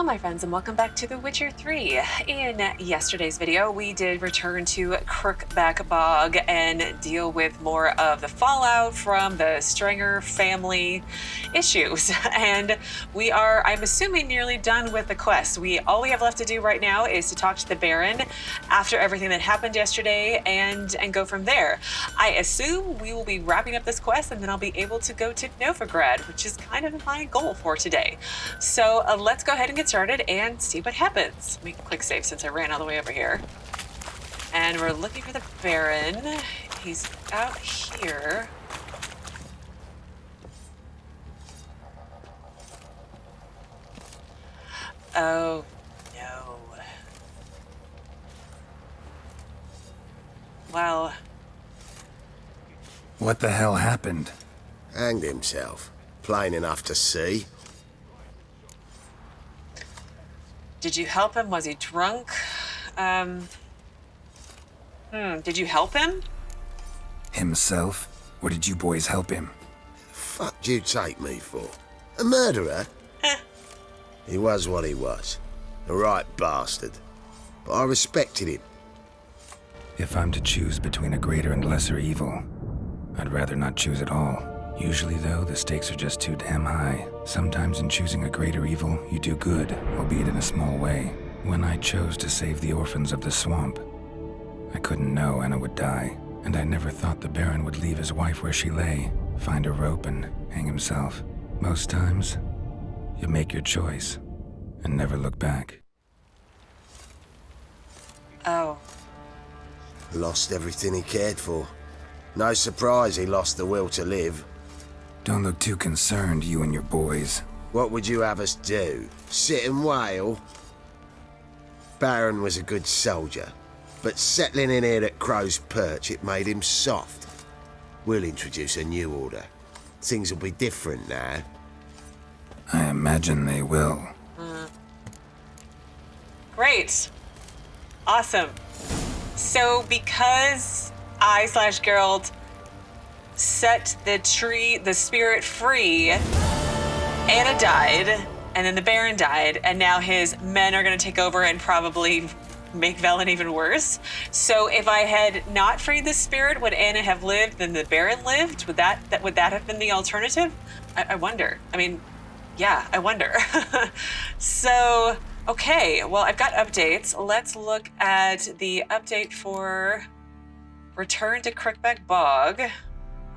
Hello my friends and welcome back to The Witcher 3. In yesterday's video we did return to Crookback Bog and deal with more of the fallout from the Stringer family issues. And we are, I'm assuming, nearly done with the quest. All we have left to do right now is to talk to the Baron after everything that happened yesterday and go from there. I assume we will be wrapping up this quest and then I'll be able to go to Novigrad, which is kind of my goal for today. So let's go ahead and get started and see what happens. Make a quick save since I ran all the way over here. And we're looking for the Baron. He's out here. Oh, no. Well. What the hell happened? Hanged himself. Plain enough to see. Did you help him? Was he drunk? Did you help him? Himself? Or did you boys help him? Fuck you take me for? A murderer? He was what he was. A right bastard. But I respected him. If I'm to choose between a greater and lesser evil, I'd rather not choose at all. Usually, though, the stakes are just too damn high. Sometimes in choosing a greater evil, you do good, albeit in a small way. When I chose to save the orphans of the swamp, I couldn't know Anna would die, and I never thought the Baron would leave his wife where she lay, find a rope and hang himself. Most times, you make your choice and never look back. Oh. Lost everything he cared for. No surprise he lost the will to live. Don't look too concerned, you and your boys. What would you have us do? Sit and wail? Baron was a good soldier, but settling in here at Crow's Perch, it made him soft. We'll introduce a new order. Things will be different now. I imagine they will. Great. Awesome. So because I/Geralt set the spirit free, Anna died, and then the Baron died, and now his men are going to take over and probably make Velen even worse. So if I had not freed the spirit, would Anna have lived, then the Baron lived? Would that have been the alternative? I wonder. I mean, yeah, I wonder. So, okay, well, I've got updates. Let's look at the update for Return to Crookback Bog.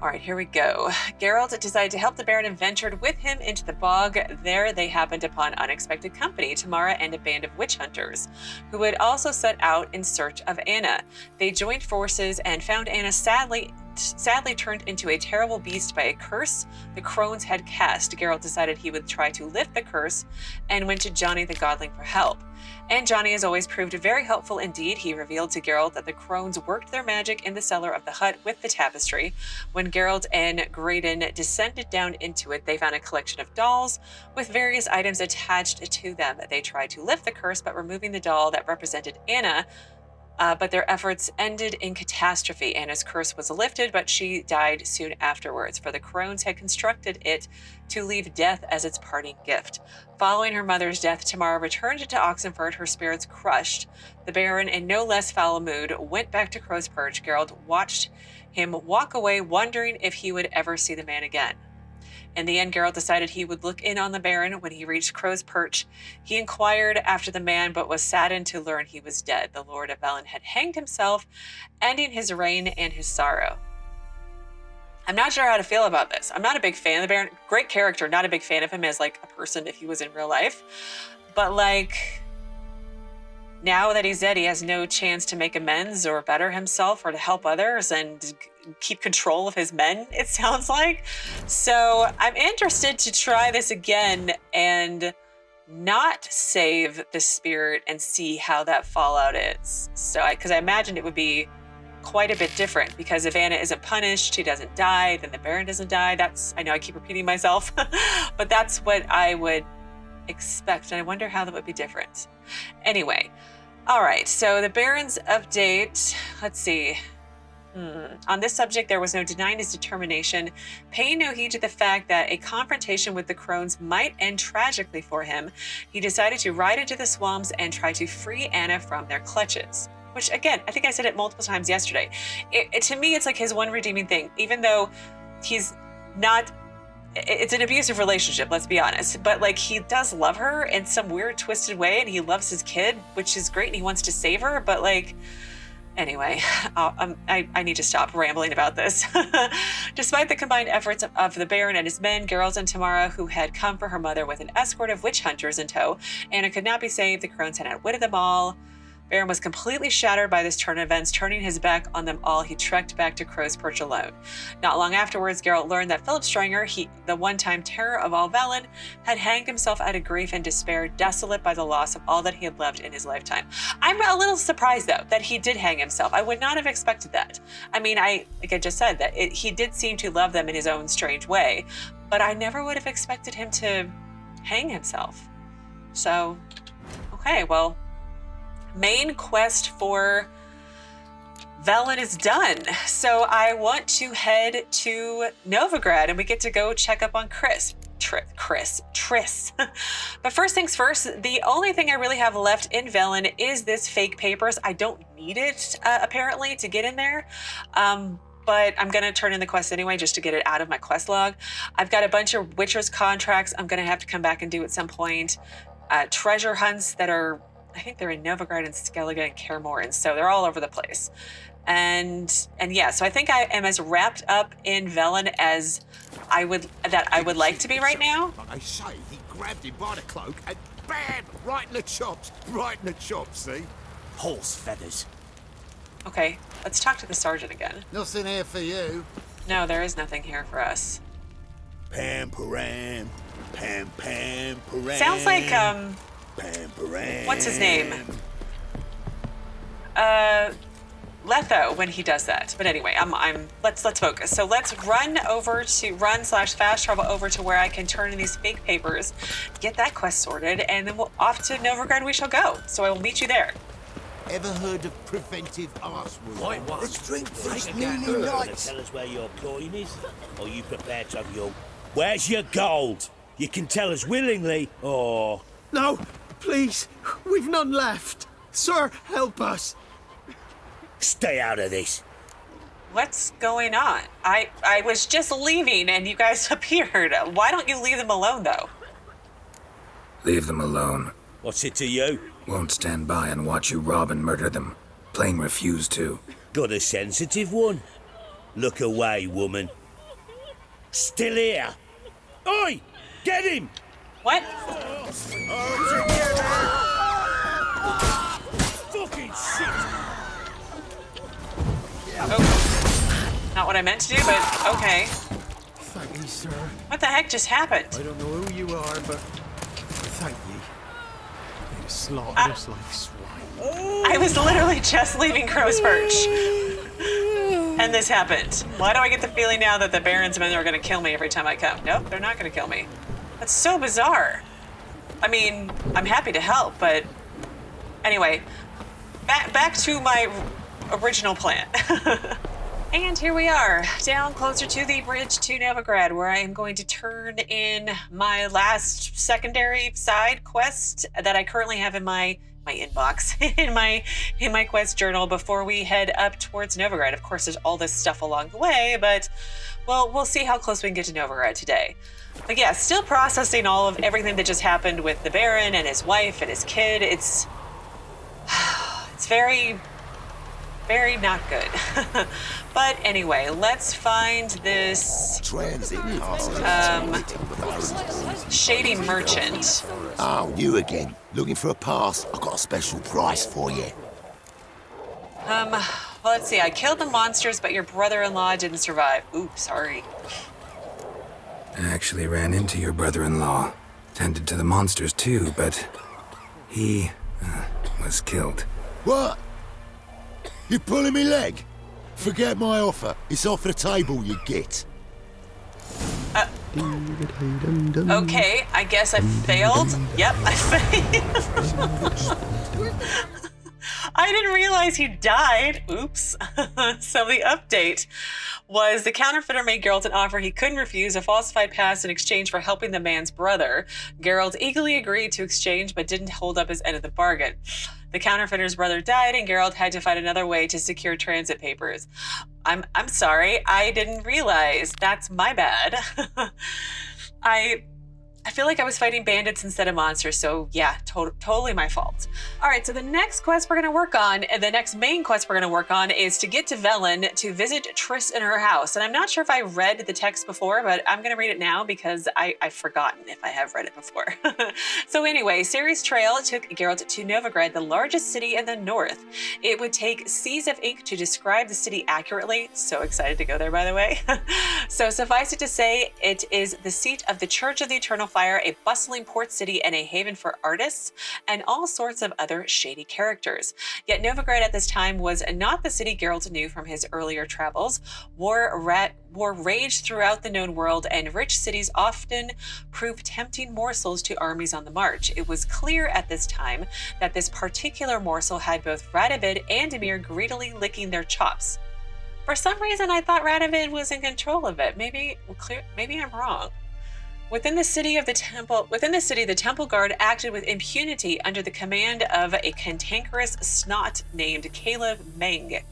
All right, here we go. Geralt decided to help the Baron and ventured with him into the bog. There they happened upon unexpected company, Tamara and a band of witch hunters, who had also set out in search of Anna. They joined forces and found Anna sadly turned into a terrible beast by a curse the crones had cast. Geralt decided he would try to lift the curse and went to Johnny the Godling for help. And Johnny has always proved very helpful indeed. He revealed to Geralt that the crones worked their magic in the cellar of the hut with the tapestry. When Geralt and Graydon descended down into it, they found a collection of dolls with various items attached to them. They tried to lift the curse by removing the doll that represented Anna, but their efforts ended in catastrophe. Anna's curse was lifted, but she died soon afterwards, for the crones had constructed it to leave death as its parting gift. Following her mother's death, Tamara returned to Oxenford, her spirits crushed. The Baron, in no less foul mood, went back to Crow's Perch. Geralt watched him walk away, wondering if he would ever see the man again. In the end, Geralt decided he would look in on the Baron. When he reached Crow's Perch, he inquired after the man, but was saddened to learn he was dead. The Lord of Velen had hanged himself, ending his reign and his sorrow. I'm not sure how to feel about this. I'm not a big fan of the Baron. Great character, not a big fan of him as like a person if he was in real life. But like, now that he's dead, he has no chance to make amends or better himself or to help others and keep control of his men, it sounds like. So I'm interested to try this again and not save the spirit and see how that fallout is. So because I imagined it would be quite a bit different, because if Anna isn't punished, she doesn't die, then the Baron doesn't die. I know I keep repeating myself, but that's what I would expect. And I wonder how that would be different. Anyway, all right, so the Baron's update, let's see. On this subject, there was no denying his determination, paying no heed to the fact that a confrontation with the crones might end tragically for him. He decided to ride into the swamps and try to free Anna from their clutches. Which, again, I think I said it multiple times yesterday. To me, it's like his one redeeming thing, even though he's not... It's an abusive relationship, let's be honest. But, like, he does love her in some weird, twisted way, and he loves his kid, which is great, and he wants to save her, but, like... Anyway, I need to stop rambling about this. Despite the combined efforts of the Baron and his men, Geralt and Tamara, who had come for her mother with an escort of witch hunters in tow, Anna could not be saved. The crones had outwitted them all. Baron was completely shattered by this turn of events. Turning his back on them all, he trekked back to Crow's Perch alone. Not long afterwards, Geralt learned that Philip Stringer, the one-time terror of all Velen, had hanged himself out of grief and despair, desolate by the loss of all that he had loved in his lifetime. I'm a little surprised, though, that he did hang himself. I would not have expected that. I mean, like I just said, that he did seem to love them in his own strange way, but I never would have expected him to hang himself. So, okay, well... Main quest for Velen is done. So I want to head to Novigrad and we get to go check up on Triss. But first things first, the only thing I really have left in Velen is this fake papers. I don't need it, apparently, to get in there. But I'm going to turn in the quest anyway, just to get it out of my quest log. I've got a bunch of Witcher's contracts I'm going to have to come back and do at some point. Treasure hunts that are... I think they're in Novigrad and Skellige and Kaer and so they're all over the place. And yeah, so I think I am as wrapped up in Velen as I would like to be right now. Like I say, he grabbed him by the cloak and bam! Right in the chops, see? Horse feathers. Okay, let's talk to the sergeant again. Nothing here for you. No, there is nothing here for us. Pam-param, pam-pam-param. Sounds like, Pam-param. what's his name? Letho when he does that. But anyway, let's focus. So let's run/fast travel over to where I can turn in these fake papers, get that quest sorted, and then off to Novigrad we shall go. So I will meet you there. Ever heard of preventive arse wound? Let's drink this Take a newly gander. lights. Tell us where your coin is, or you prepared to have your... Where's your gold? You can tell us willingly, or... No, please, we've none left. Sir, help us. Stay out of this. What's going on? I was just leaving and you guys appeared. Why don't you leave them alone, though? Leave them alone. What's it to you? Won't stand by and watch you rob and murder them. Plain refuse to. Got a sensitive one? Look away, woman. Still here. Oi! Get him! What? Fucking shit! Oh, not what I meant to do, but okay. Thank you, sir. What the heck just happened? I don't know who you are, but thank you. They slaughtered us like swine. I was literally just leaving Crow's Perch. And this happened. Why do I get the feeling now that the Baron's men are going to kill me every time I come? Nope, they're not going to kill me. That's so bizarre. I mean, I'm happy to help, but... Anyway, back to my original plan. And here we are, down closer to the bridge to Novigrad, where I am going to turn in my last secondary side quest that I currently have in my inbox, in my quest journal before we head up towards Novigrad. Of course, there's all this stuff along the way, but well, we'll see how close we can get to Novigrad today. But yeah, still processing all of everything that just happened with the Baron and his wife and his kid. It's very, very not good. But anyway, let's find this shady merchant. Oh, you again. Looking for a pass? I've got a special price for you. Well, let's see. I killed the monsters, but your brother-in-law didn't survive. Oops, sorry. I actually ran into your brother-in-law. Tended to the monsters too, but he was killed. What? You pulling me leg? Forget my offer. It's off the table, you git. Okay, I guess I failed. Yep, I failed. I didn't realize he died. Oops. So the update was the counterfeiter made Geralt an offer he couldn't refuse, a falsified pass in exchange for helping the man's brother. Geralt eagerly agreed to exchange, but didn't hold up his end of the bargain. The counterfeiter's brother died, and Geralt had to find another way to secure transit papers. I'm sorry, I didn't realize. That's my bad. I feel like I was fighting bandits instead of monsters, so yeah, totally my fault. All right, so the next quest we're gonna work on, and the next main quest we're gonna work on, is to get to Velen to visit Triss in her house. And I'm not sure if I read the text before, but I'm gonna read it now because I've forgotten if I have read it before. So anyway, Ciri's trail took Geralt to Novigrad, the largest city in the north. It would take seas of ink to describe the city accurately. So excited to go there, by the way. So suffice it to say, it is the seat of the Church of the Eternal Fire, a bustling port city and a haven for artists and all sorts of other shady characters. Yet Novigrad at this time was not the city Geralt knew from his earlier travels. War raged throughout the known world, and rich cities often proved tempting morsels to armies on the march. It was clear at this time that this particular morsel had both Radovid and Emhyr greedily licking their chops. For some reason, I thought Radovid was in control of it. Maybe I'm wrong. Within the city, the Temple Guard acted with impunity under the command of a cantankerous snot named Caleb Meng,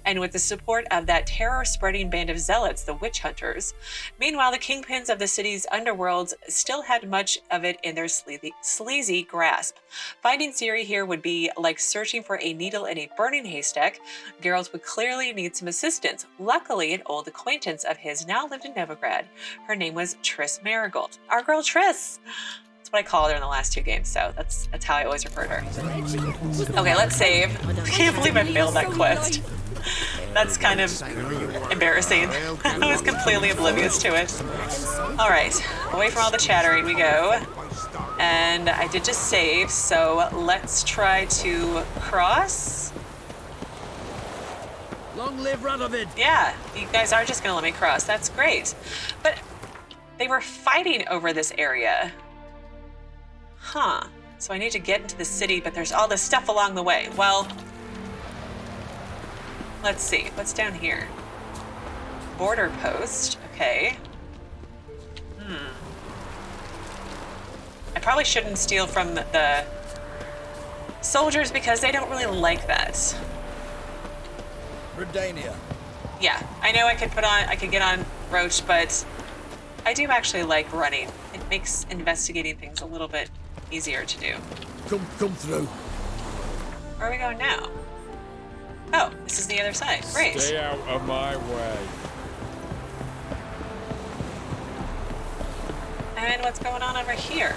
and with the support of that terror-spreading band of zealots, the Witch Hunters. Meanwhile, the kingpins of the city's underworlds still had much of it in their sleazy grasp. Finding Ciri here would be like searching for a needle in a burning haystack. Geralt would clearly need some assistance. Luckily, an old acquaintance of his now lived in Novigrad. Her name was Triss Marigold. Our girl Triss. That's what I called her in the last two games, so that's how I always refer to her. Okay, let's save. I can't believe I failed that quest. That's kind of embarrassing. I was completely oblivious to it. All right, away from all the chattering we go. And I did just save, so let's try to cross. Long live Radovid! Yeah, you guys are just gonna let me cross. That's great. But they were fighting over this area. Huh. So I need to get into the city, but there's all this stuff along the way. Well, let's see. What's down here? Border post. Okay. I probably shouldn't steal from the soldiers because they don't really like that. Redania. Yeah, I know I could get on Roach, but I do actually like running. It makes investigating things a little bit easier to do. Come through. Where are we going now? Oh, this is the other side. Great. Stay out of my way. And what's going on over here?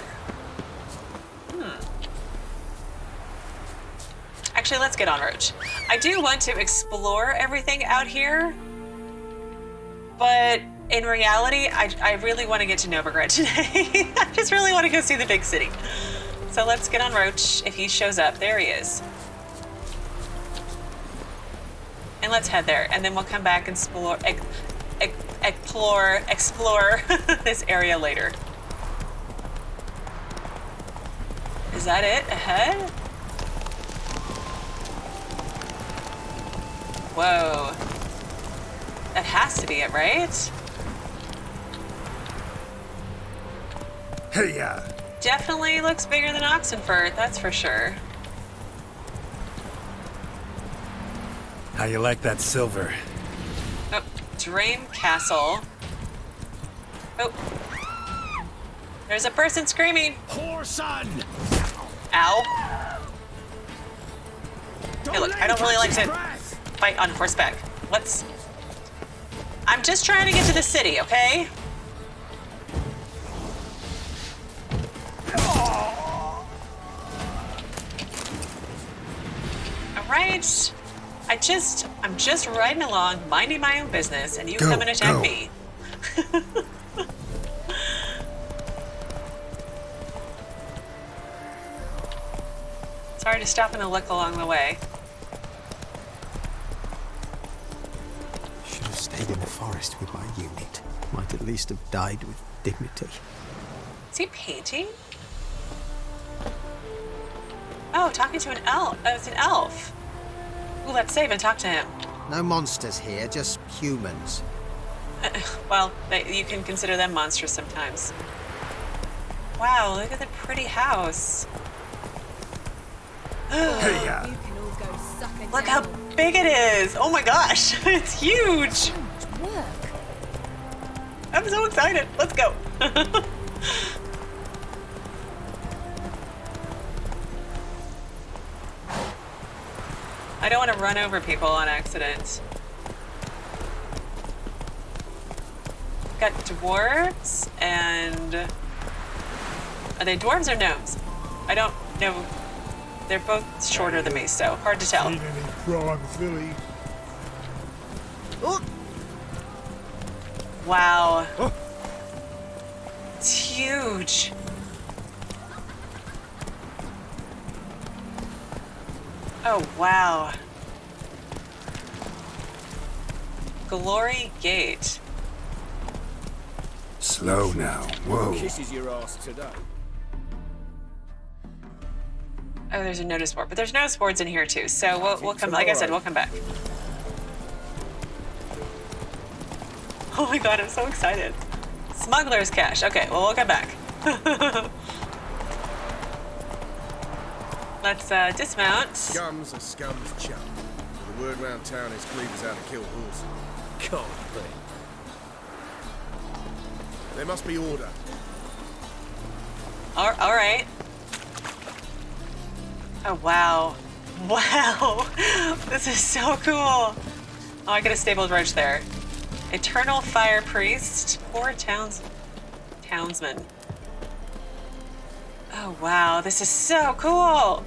Actually, let's get on Roach. I do want to explore everything out here, but in reality, I really want to get to Novigrad today. I just really want to go see the big city. So let's get on Roach if he shows up. There he is. And let's head there, and then we'll come back and explore this area later. Is that it ahead? Whoa. That has to be it, right? Hey, Definitely looks bigger than Oxenfurt, that's for sure. How you like that silver? Oh, Drain Castle. Oh. There's a person screaming. Whoreson! Ow. Hey, look, I don't really like to fight on horseback. I'm just trying to get to the city, okay? Alright. I'm just riding along, minding my own business, and you come and attack me. Sorry to stop and look along the way. Should have stayed in the forest with my unit. Might at least have died with dignity. Is he painting? Oh, talking to an elf. Oh, it's an elf. Ooh, let's save and talk to him. No monsters here, just humans. Well, you can consider them monstrous sometimes. Wow, look at the pretty house. Look how big it is! Oh my gosh, it's huge! I'm so excited. Let's go. I don't want to run over people on accident. Got dwarves and... Are they dwarves or gnomes? I don't know. They're both shorter than me, so hard to tell. Seen any prime filly? Oh. Wow. It's huge. Oh, wow. Glory Gate. Slow now. Whoa. Kisses your ass today. Oh, there's a notice board, but there's notice boards in here too. So we'll come. Like I said, we'll come back. Oh my god, I'm so excited. Smuggler's cache. Okay, well we'll come back. Let's dismount. Scum's a scum's chum. The word round town is Cleaver's out to kill horses. Can't be. There must be order. All right. Oh, wow. Wow. This is so cool. Oh, I got a stabled roach there. Eternal Fire Priest. 4 townsmen. Oh, wow. This is so cool.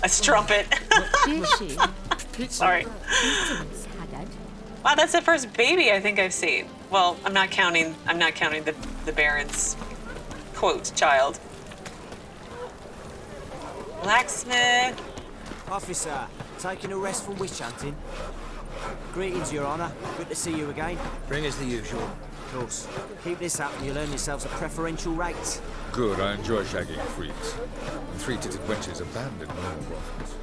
A strumpet. Sorry. Wow, that's the first baby I think I've seen. Well, I'm not counting the Baron's quote child. Blacksmith. Officer, taking a rest from witch hunting. Greetings, Your Honour. Good to see you again. Bring us the usual. Of course. Keep this up and you'll earn yourselves a preferential rate. Good, I enjoy shagging freaks. And three-titted wenches abandon normal brothels.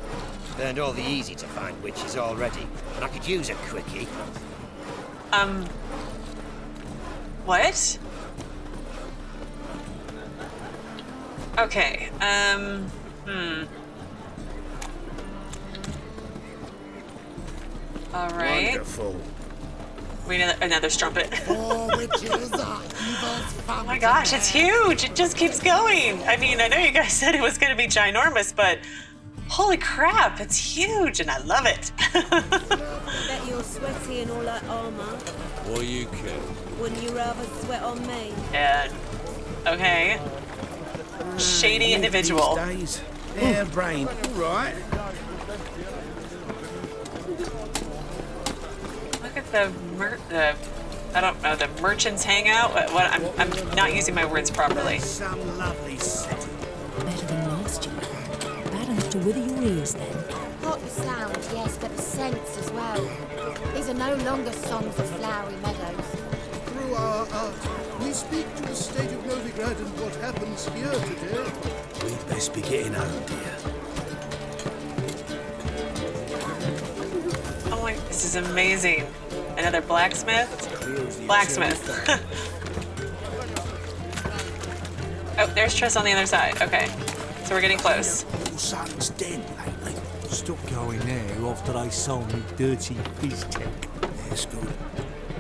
Learned all the easy-to-find witches already, and I could use a quickie. What? Okay, All right. Wonderful. We need another strumpet. Oh, witches are evil's Oh my gosh, it's huge. It just keeps going. I mean, I know you guys said it was going to be ginormous, but holy crap, it's huge and I love it. Bet you're sweaty in all that armor. What are you kidding? Wouldn't you rather sweat on me? Yeah. Okay. Shady individual. Days. Yeah, brain. All right. Look at the I don't know, the merchants hangout. What I'm not using my words properly. Some lovely setting. Better than last year. Bad enough to wither your ears then. Not the sound, yes, but the scents as well. These are no longer songs of flowery meadows. Through our art, we speak to the state of Novigrad and what happens here today. We'd best be getting home, dear. Oh my, this is amazing. Another blacksmith? Blacksmith. Oh, there's Triss on the other side. Okay. So we're getting close. Your son's dead lately. Stop going there after I sold me dirty fish tech. That's good.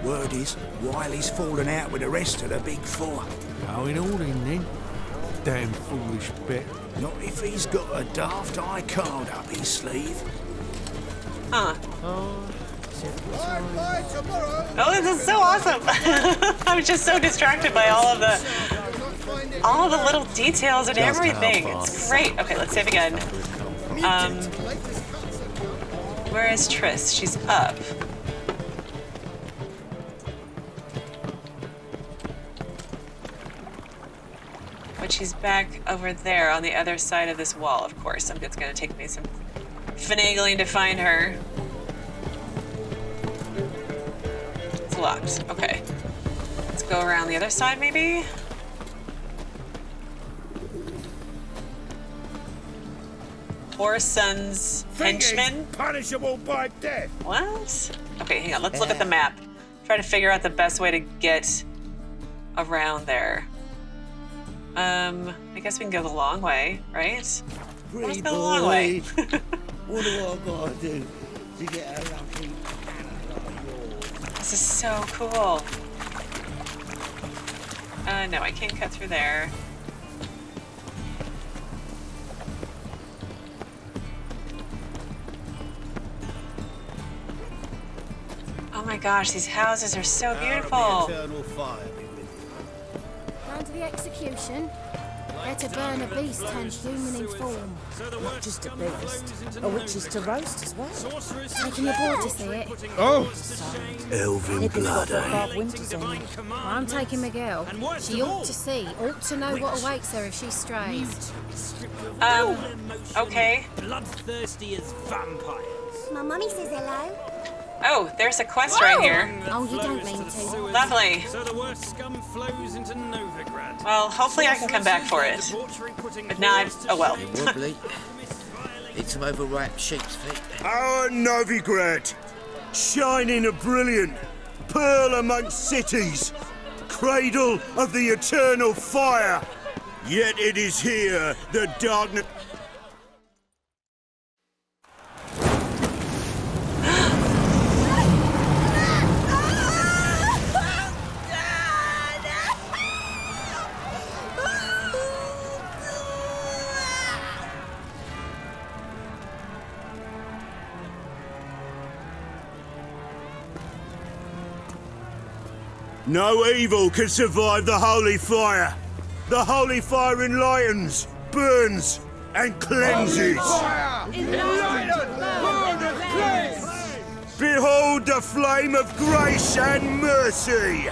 Word is, Wiley's fallen out with the rest of the big four. Going all in then. Damn foolish bet. Not if he's got a daft eye card up his sleeve. Huh. Oh, this is so awesome. I was just so distracted by all of the little details and everything. It's great. Okay, let's save again. Where is Triss? She's up. But she's back over there on the other side of this wall, of course. It's going to take me some finagling to find her. It's locked. Okay. Let's go around the other side, maybe? Whoreson's henchman. Punishable by death. What? Okay, hang on. Let's look at the map. Try to figure out the best way to get around there. I guess we can go the long way, right? Let's go the long way. What do I gotta do to get a lucky This is so cool. No, I can't cut through there. Oh my gosh, these houses are so beautiful. Going to the execution? They're to burn a beast turned human in form. Not just a beast, a witch is to roast as well. Taking your board to see it. Oh! Elven blood, I'm taking Miguel. She ought to see, ought to know what awaits her if she strays. Okay. Bloodthirsty as vampires. My mummy says hello. Oh, there's a quest right here. Oh, you don't mean to. Lovely. So the worst scum flows into Novigrad. Well, hopefully I can come back for it. If not, oh well. Wobbly. It's some overripe sheep's feet. Our Novigrad, shining a brilliant pearl amongst cities, cradle of the eternal fire. Yet it is here the darkness. No evil can survive the holy fire. The holy fire enlightens, burns, and cleanses. Behold the flame of grace and mercy.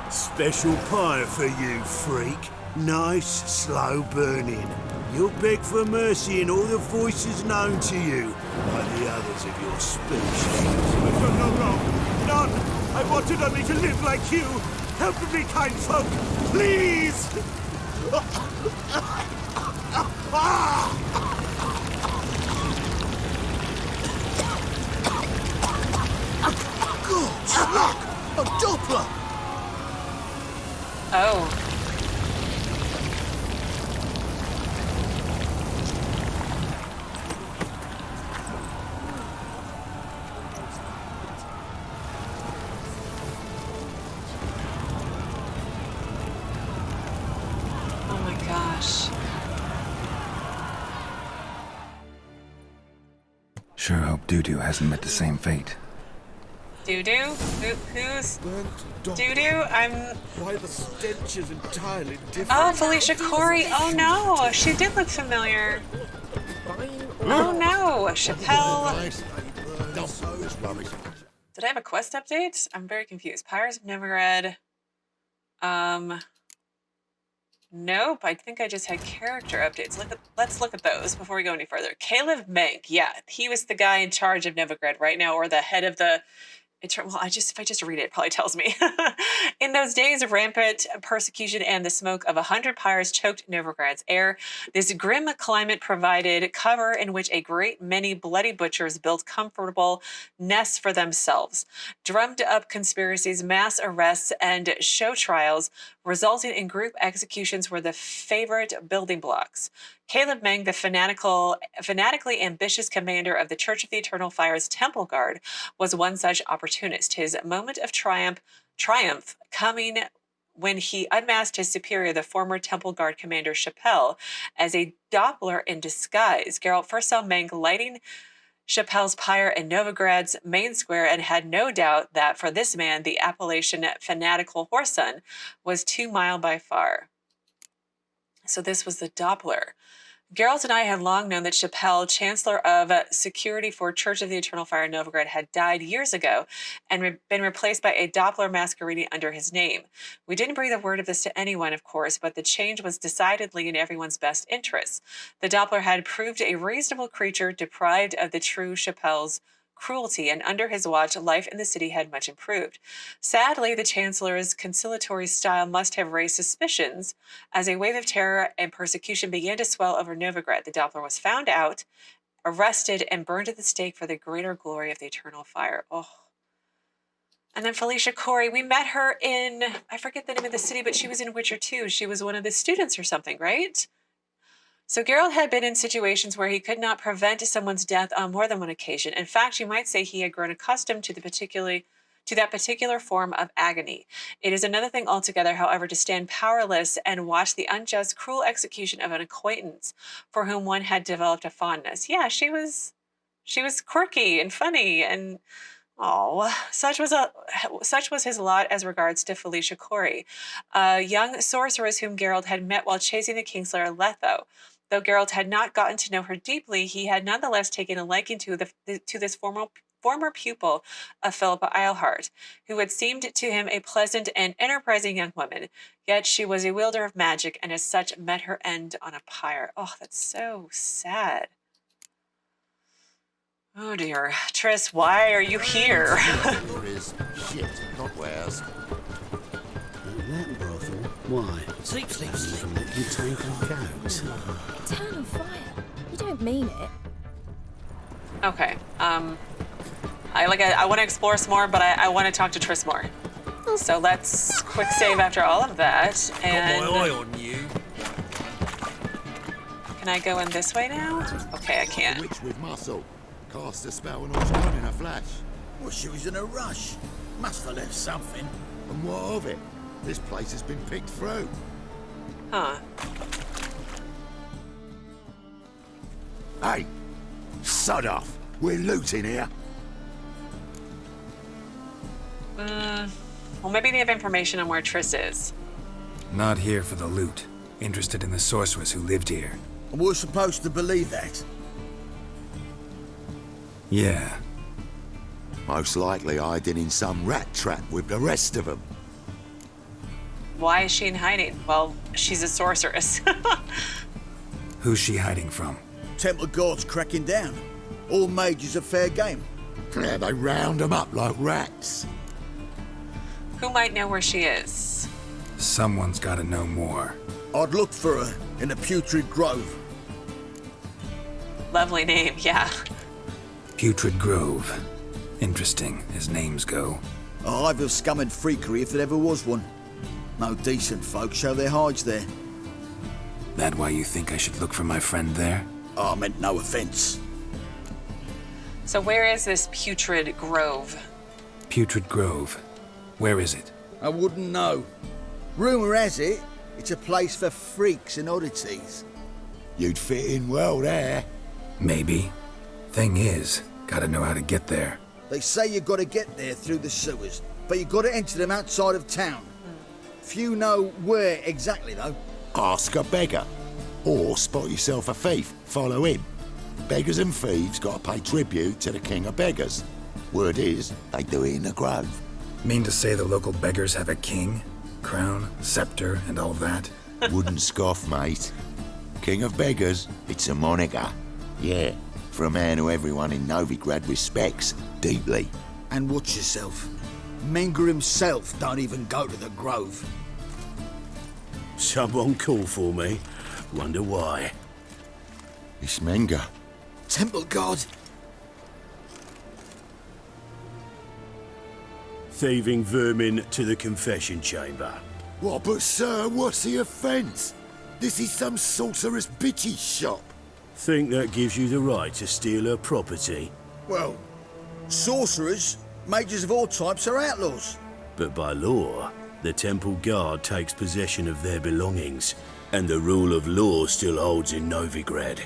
Special pyre for you, freak. Nice, slow burning. You'll beg for mercy in all the voices known to you, like the others of your species. I've done no wrong. None. I wanted only to live like you. Help me, kind folk, please! Good luck! A Doppler! Oh. Sure hope Doo-Doo hasn't met the same fate. Doo-Doo? Who's Doo-Doo? Why the stench is entirely different. Oh, Felicia Corey. Oh no, she did look familiar. Oh no, Chappelle. Did I have a quest update? I'm very confused. Pyres of Novigrad. Nope, I think I just had character updates. Let's look at those before we go any further. Caleb Meng, yeah, he was the guy in charge of Novigrad right now, or the head of the... Well, if I just read it, it probably tells me. In those days of rampant persecution and the smoke of 100 pyres choked Novigrad's air, this grim climate provided cover in which a great many bloody butchers built comfortable nests for themselves. Drummed up conspiracies, mass arrests, and show trials resulting in group executions were the favorite building blocks. Caleb Meng, the fanatically ambitious commander of the Church of the Eternal Fire's Temple Guard, was one such opportunist. His moment of triumph coming when he unmasked his superior, the former Temple Guard commander Chappelle, as a Doppler in disguise. Geralt first saw Meng lighting Chappelle's pyre in Novigrad's main square and had no doubt that for this man, the appellation fanatical whoreson was too mild by far. So this was the Doppler. Geralt and I had long known that Chappelle, Chancellor of Security for Church of the Eternal Fire in Novigrad, had died years ago and been replaced by a Doppler masquerading under his name. We didn't breathe a word of this to anyone, of course, but the change was decidedly in everyone's best interests. The Doppler had proved a reasonable creature deprived of the true Chappelle's cruelty, and under his watch, life in the city had much improved. Sadly, the Chancellor's conciliatory style must have raised suspicions as a wave of terror and persecution began to swell over Novigrad. The Doppler was found out, arrested, and burned at the stake for the greater glory of the eternal fire. Oh. And then Felicia Corey, we met her in, I forget the name of the city, but she was in Witcher 2. She was one of the students or something, right? So Geralt had been in situations where he could not prevent someone's death on more than one occasion. In fact, you might say he had grown accustomed to that particular form of agony. It is another thing altogether, however, to stand powerless and watch the unjust, cruel execution of an acquaintance for whom one had developed a fondness. Yeah, she was quirky and funny, and such was his lot as regards to Felicia Corey, a young sorceress whom Geralt had met while chasing the Kingslayer Letho. Though Geralt had not gotten to know her deeply, he had nonetheless taken a liking to this former pupil of Philippa Eilhart, who had seemed to him a pleasant and enterprising young woman. Yet she was a wielder of magic, and as such met her end on a pyre. Oh, that's so sad. Oh dear. Triss, why are you here? Shit, not wares. That brothel? Why? Sleep. Let you take and go. Turn on fire. You don't mean it. Okay. I want to explore some more, but I want to talk to Triss more. So let's quick save after all of that. And Got my eye on you. Can I go in this way now? Okay, I can. Witch with muscle. Cast a spell and I was gone in a flash. Well, she was in a rush. Must have left something. And what of it? This place has been picked through. Huh. Hey, sod off. We're looting here. Well, maybe they have information on where Triss is. Not here for the loot. Interested in the sorceress who lived here. And we're supposed to believe that. Yeah. Most likely hiding in some rat trap with the rest of them. Why is she in hiding? Well, she's a sorceress. Who's she hiding from? Temple guards cracking down. All mages are fair game. Yeah, they round them up like rats. Who might know where she is? Someone's got to know more. I'd look for her in the Putrid Grove. Lovely name, yeah. Putrid Grove. Interesting, as names go. A hive of scum and freakery if there ever was one. No decent folk show their hides there. That why you think I should look for my friend there? I meant no offense. So where is this Putrid Grove? Putrid Grove. Where is it? I wouldn't know. Rumour has it, it's a place for freaks and oddities. You'd fit in well there. Maybe. Thing is, gotta know how to get there. They say you gotta get there through the sewers, but you gotta enter them outside of town. Few know where exactly, though. Ask a beggar. Or spot yourself a thief. Follow him. Beggars and thieves gotta pay tribute to the king of beggars. Word is, they do it in the grove. Mean to say the local beggars have a king, crown, scepter, and all that? Wouldn't scoff, mate. King of beggars, it's a moniker. Yeah, for a man who everyone in Novigrad respects deeply. And watch yourself. Menger himself don't even go to the grove. Someone call for me. Wonder why. It's Menger. Temple guard. Thieving vermin to the confession chamber. What, but sir, what's the offence? This is some sorceress bitch's shop. Think that gives you the right to steal her property? Well, sorcerers, mages of all types are outlaws. But by law, the temple guard takes possession of their belongings, and the rule of law still holds in Novigrad.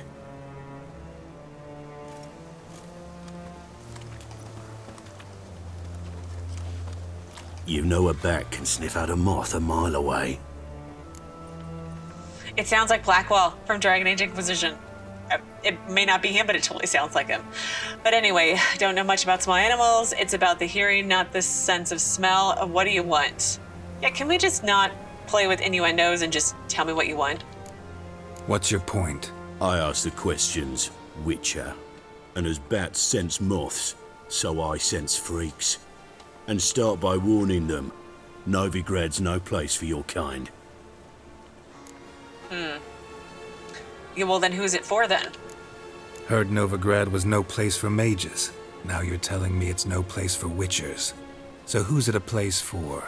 You know a bat can sniff out a moth a mile away. It sounds like Blackwell from Dragon Age Inquisition. It may not be him, but it totally sounds like him. But anyway, I don't know much about small animals. It's about the hearing, not the sense of smell. What do you want? Yeah, can we just not play with innuendos and just tell me what you want? What's your point? I ask the questions, Witcher. And as bats sense moths, So I sense freaks. And start by warning them, Novigrad's no place for your kind. Yeah, well, then who's it for then? Heard Novigrad was no place for mages. Now you're telling me it's no place for witchers. So who's it a place for?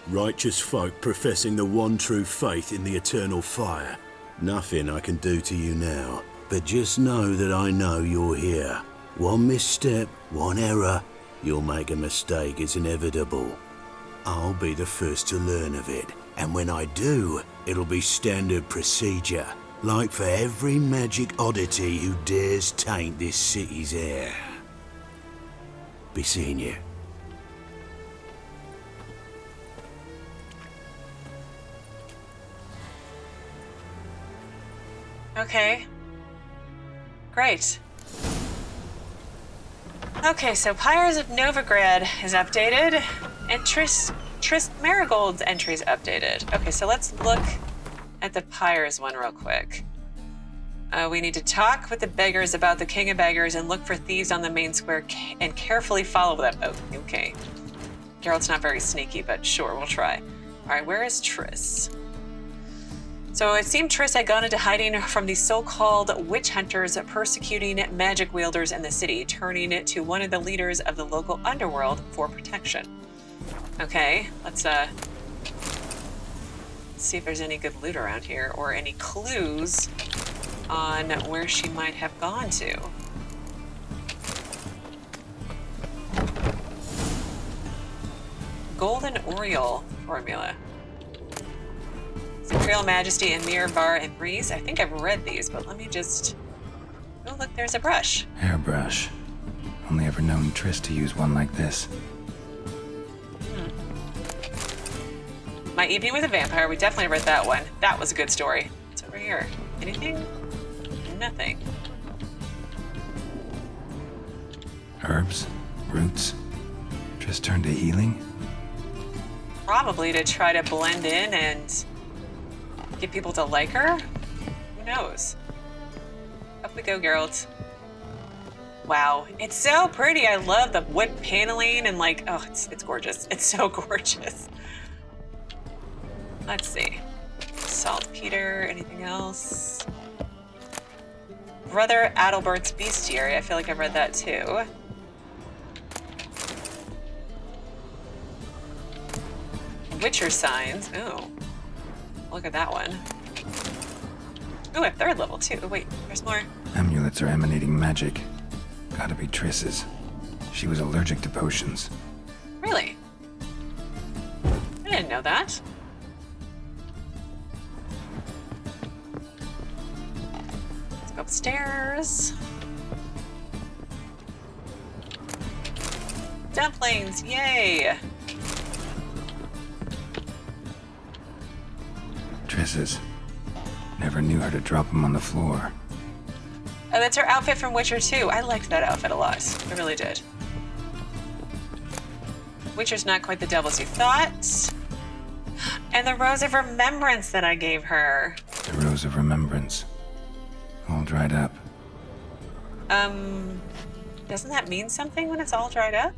Righteous folk professing the one true faith in the eternal fire. Nothing I can do to you now, but just know that I know you're here. One misstep, one error, you'll make a mistake, it's inevitable. I'll be the first to learn of it, and when I do, it'll be standard procedure, like for every magic oddity who dares taint this city's air. Be seeing you. Okay. Great. Okay, so Pyres of Novigrad is updated, and Triss Marigold's entry is updated. Okay, so let's look at the Pyres one real quick. We need to talk with the beggars about the King of Beggars and look for thieves on the main square and carefully follow them. Oh, okay. Geralt's not very sneaky, but sure, we'll try. All right, where is Triss? So it seemed Triss had gone into hiding from the so-called witch hunters persecuting magic wielders in the city, turning it to one of the leaders of the local underworld for protection. Okay, let's see if there's any good loot around here or any clues on where she might have gone to. Golden Oriole formula. Imperial Majesty, Emhyr, Emreis. I think I've read these, but let me just... Oh, look, there's a brush. Hairbrush. Only ever known Triss to use one like this. My Evening with a Vampire. We definitely read that one. That was a good story. What's over here? Anything? Nothing. Herbs? Roots? Triss turned to healing? Probably to try to blend in and get people to like her? Who knows? Up we go, Geralt. Wow, it's so pretty. I love the wood paneling and like, oh, it's gorgeous. It's so gorgeous. Let's see. Saltpeter, anything else? Brother Adalbert's Bestiary. I feel like I've read that too. Witcher signs. Ooh. Look at that one. Ooh, a third level too. Oh, wait, there's more. Amulets are emanating magic. Gotta be Triss's. She was allergic to potions. Really? I didn't know that. Let's go upstairs. Dumplings, yay! Triss's. Never knew her to drop them on the floor. Oh, that's her outfit from Witcher 2. I liked that outfit a lot. I really did. Witcher's not quite the devil as you thought. And the Rose of Remembrance that I gave her. The Rose of Remembrance. All dried up. Doesn't that mean something when it's all dried up?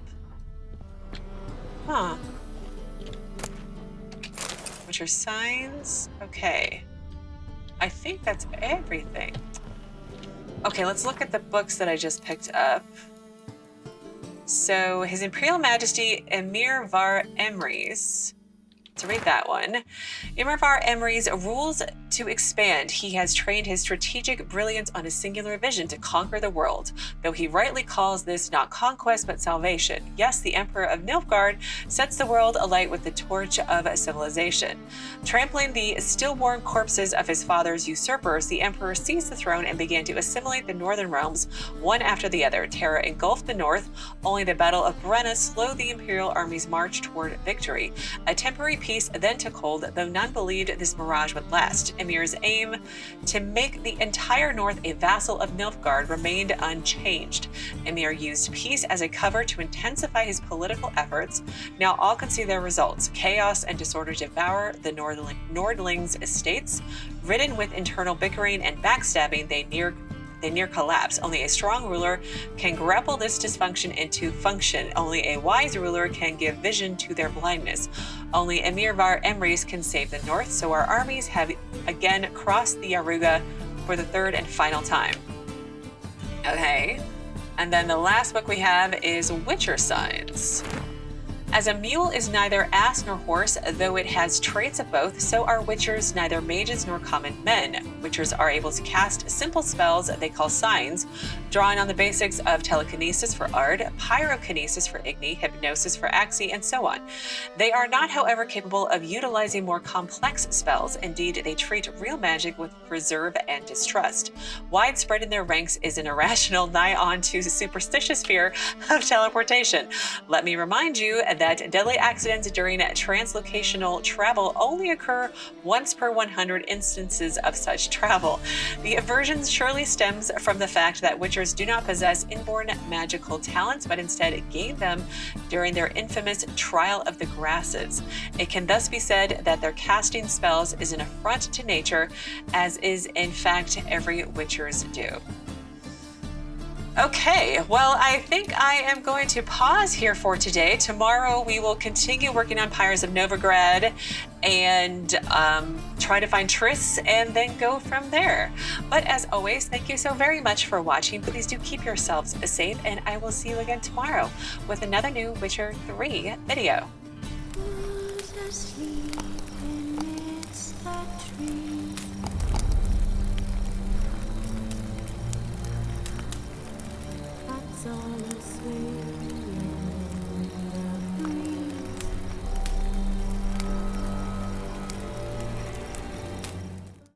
Huh. Witcher signs? Okay. I think that's everything. Okay, let's look at the books that I just picked up. So, His Imperial Majesty Emhyr Emreis. To read that one. Emhyr Emreis rules to expand. He has trained his strategic brilliance on a singular vision to conquer the world, though he rightly calls this not conquest but salvation. Yes, the Emperor of Nilfgaard sets the world alight with the torch of civilization. Trampling the still-warm corpses of his father's usurpers, the Emperor seized the throne and began to assimilate the northern realms one after the other. Terror engulfed the north. Only the Battle of Brenna slowed the Imperial army's march toward victory. A temporary peace then took hold, though none believed this mirage would last. Emhyr's aim to make the entire north a vassal of Nilfgaard remained unchanged. Emhyr used peace as a cover to intensify his political efforts. Now all could see their results. Chaos and disorder devour the Nordlings' estates. Ridden with internal bickering and backstabbing, they they near collapse. Only a strong ruler can grapple this dysfunction into function. Only a wise ruler can give vision to their blindness. Only Emhyr Emreis can save the north, so our armies have again crossed the Yaruga for the third and final time. Okay. And then the last book we have is Witcher Signs. As a mule is neither ass nor horse, though it has traits of both, so are witchers neither mages nor common men. Witchers are able to cast simple spells they call signs, drawing on the basics of telekinesis for Ard, pyrokinesis for Igni, hypnosis for Axii, and so on. They are not, however, capable of utilizing more complex spells. Indeed, they treat real magic with reserve and distrust. Widespread in their ranks is an irrational, nigh on to superstitious fear of teleportation. Let me remind you that deadly accidents during translocational travel only occur once per 100 instances of such travel. The aversion surely stems from the fact that witchers do not possess inborn magical talents, but instead gain them during their infamous trial of the grasses. It can thus be said that their casting spells is an affront to nature, as is in fact every witcher's due. Okay, well, I think I am going to pause here for today. Tomorrow we will continue working on Pyres of Novigrad and try to find Triss and then go from there. But as always, thank you so very much for watching. Please do keep yourselves safe, and I will see you again tomorrow with another new Witcher 3 video. That's all I swear.